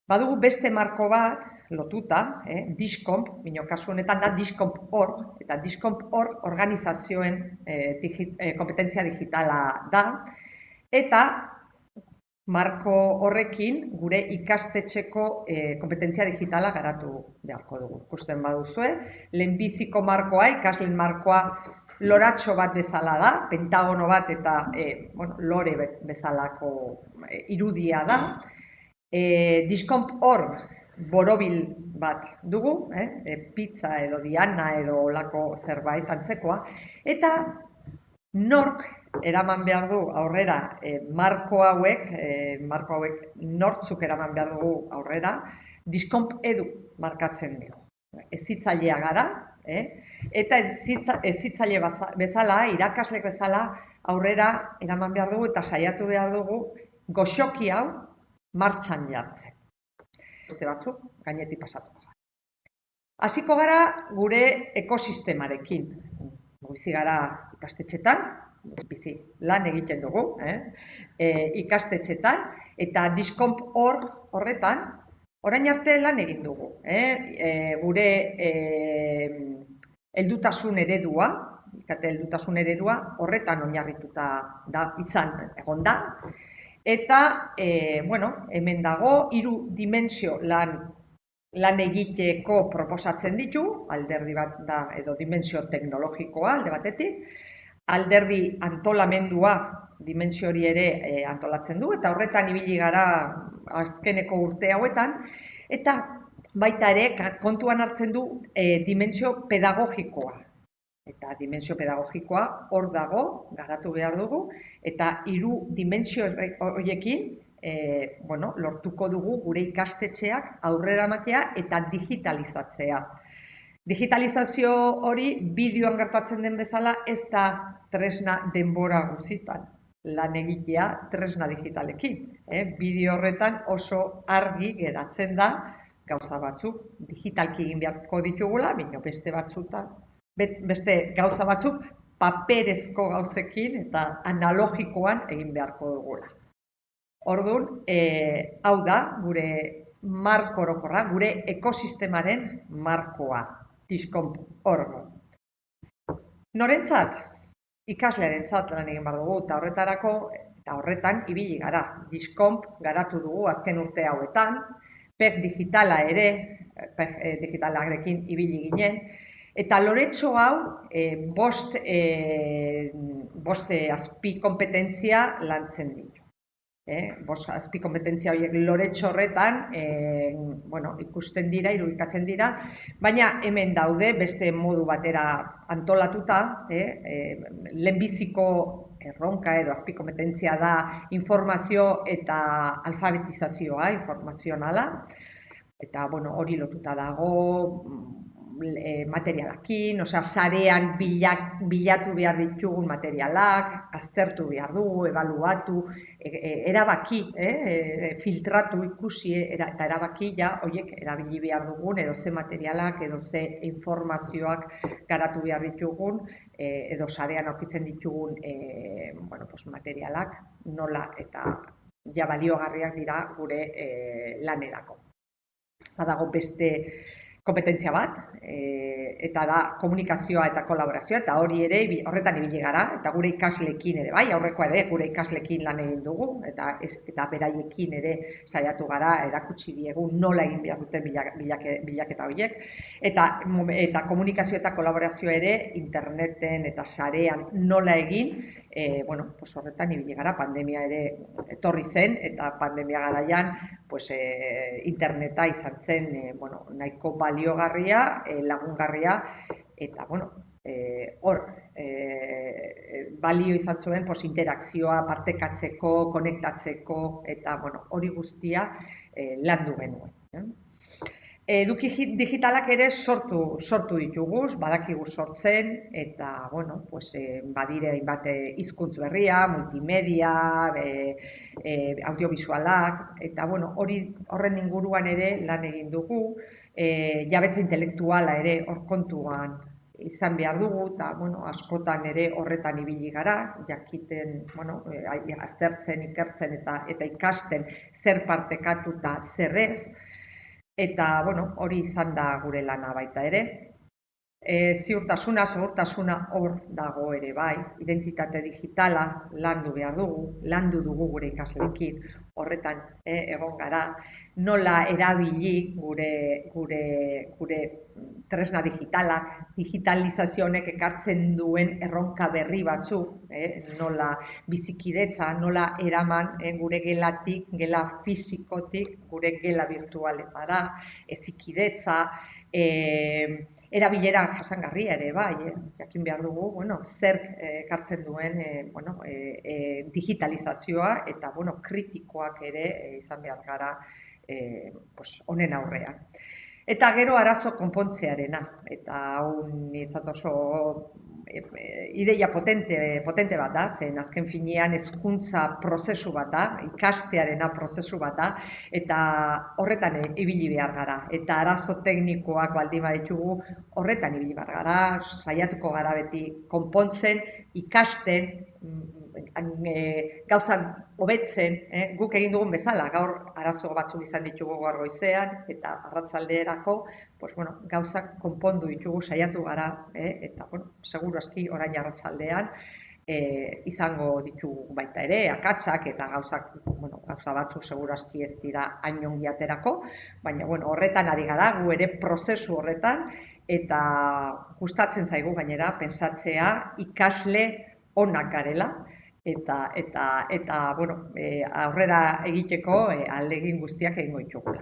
Badugu beste marko bat, lotuta, Discomp, bino kasu honetan da Discomp.org, eta Discomp.org organizazioen kompetentzia digitala da, eta marko horrekin gure ikastetxeko kompetentzia digitala garatu beharko dugu. Ikusten baduzue, lehenbiziko markoa, ikasleen markoa, loratxo bat bezala da, pentagono bat eta lore bezalako irudia da. Discomp.org borobil bat dugu, pizza edo diana edo olako zerbait antzekoa, eta nork eraman behar du aurrera marko hauek nortzuk eraman behar dugu aurrera, Discomp edu markatzen dugu. Hezitzailea gara, eta hezitzaile bezala, irakaslek bezala aurrera eraman behar dugu eta saiatu behar dugu goxoki hau martxan jartzen. Beste batzuk gainetik pasatuko. Hasiko gara gure ekosistemarekin. Bizi gara ikastetxetan, bizi lan egiten dugu, ikastetxetan, eta Discomp.org horretan, orain arte lan egin dugu. Gure heldutasun eredua, horretan oinarrituta egon da, eta, hemen dago, 3 dimensio lan egiteko proposatzen ditu, alderdi bat da, edo dimensio teknologikoa, alde batetik, alderdi antolamendua, dimensio hori ere antolatzen du, eta horretan ibili gara azkeneko urte hauetan, eta baita ere kontuan hartzen du dimensio pedagogikoa. Eta dimensio pedagogikoa hor dago, garatu behar dugu, eta 3 dimensio horiekin lortuko dugu gure ikastetxeak aurrera ematea eta digitalizatzea. Digitalizazio hori bideoan gertatzen den bezala ez da tresna denbora guztietan lan egitea tresna digitalekin. Bideo horretan oso argi geratzen da gauza batzuk digitalki egin beharko ditugula, baina beste gauza batzuk paperezko gauzekin eta analogikoan egin beharko dugula. Orduan, hau da gure marko orokorra, gure ekosistemaren markoa, Discomp.org. Norentzat? Ikaslearentzat lan egin behar dugu, eta horretan ibili gara. Discomp garatu dugu azken urte hauetan, PEG digitala ere, PEG digitalarekin ibili ginen, eta loretxo hau, 5 azpi kompetentzia lantzen ditu. 5 azpi kompetentzia horiek loretxo horretan ikusten dira, irudikatzen dira, baina hemen daude beste modu batera antolatuta, lehenbiziko erronka edo azpi kompetentzia da informazio eta alfabetizazioa, informazionala, eta hori lotuta dago materialakin, sarean bilatu behar ditugun materialak, aztertu behar dugu, ebaluatu, erabaki, filtratu ikusi eta erabaki horiek erabili behar dugun, edo ze materialak, edo ze informazioak garatu behar ditugun, edo sarean aurkitzen ditugun materialak, nola eta baliogarriak dira gure lanerako. Badago beste kompetentzia bat, eta da komunikazioa eta kolaborazioa, eta hori ere horretan ibili gara, eta gure ikasleekin ere, aurrekoa ere gure ikasleekin lan egin dugu, eta beraiekin ere saiatu gara, erakutsi diegu nola egin behar duten bilaketa horiek, eta komunikazio eta kolaborazioa ere interneten eta sarean nola egin, horretan ibili gara, pandemia ere etorri zen, eta pandemia garaian interneta izan zen nahiko baliogarria, lagungarria, eta hor balio izan zuen interakzioa partekatzeko, konektatzeko, eta hori guztia landu genuen. Eduki digitalak ere sortu ditugu, badakigu sortzen, eta badire hainbat hizkuntz berria, multimedia, audiovisualak, eta horren inguruan ere lan egin dugu, jabetza intelektuala ere hor kontuan izan behar dugu, eta, bueno, askotan ere horretan ibili gara, jakiten, bueno, aztertzen, ikertzen eta ikasten zer partekatu eta zer ez, eta, bueno, hori izan da gure lana baita ere. Ziurtasuna, segurtasuna hor dago ere bai, identitate digitala landu behar dugu, landu dugu gure ikasleekin, horretan egon gara, nola erabili gure tresna digitalak, digitalizazio honek ekartzen duen erronka berri batzuk, nola bizikidetza, nola eraman gure gelatik, gela fisikotik, gure gela virtualetara, hezikidetza, erabilera jasangarria ere bai, jakin behar dugu, bueno, zer ekartzen duen digitalizazioa eta, bueno, kritikoak ere izan behar gara honen aurrean. Eta gero arazo konpontzearena, eta hau niretzat oso ideia potente bat da, zen azken finean hezkuntza prozesu bat da, ikastearena prozesu bat da, eta horretan ibili behar gara. Eta arazo teknikoak baldin baditugu horretan ibili behar gara, saiatuko gara beti konpontzen, ikasten, gauzak hobetzen, guk egin dugun bezala, gaur arazo batzuk izan ditugu gaur goizean, eta arratsalderako, gauzak konpondu ditugu saiatu gara, eta, seguru aski orain arratsaldean izango ditugu baita ere, akatsak eta gauza batzuk seguru aski ez dira hain ongi aterako, baina, horretan ari gara, gu ere prozesu horretan, eta gustatzen zaigu gainera, pentsatzea ikasle onak garela, eta aurrera egiteko ahalegin guztiak egingo ditugula.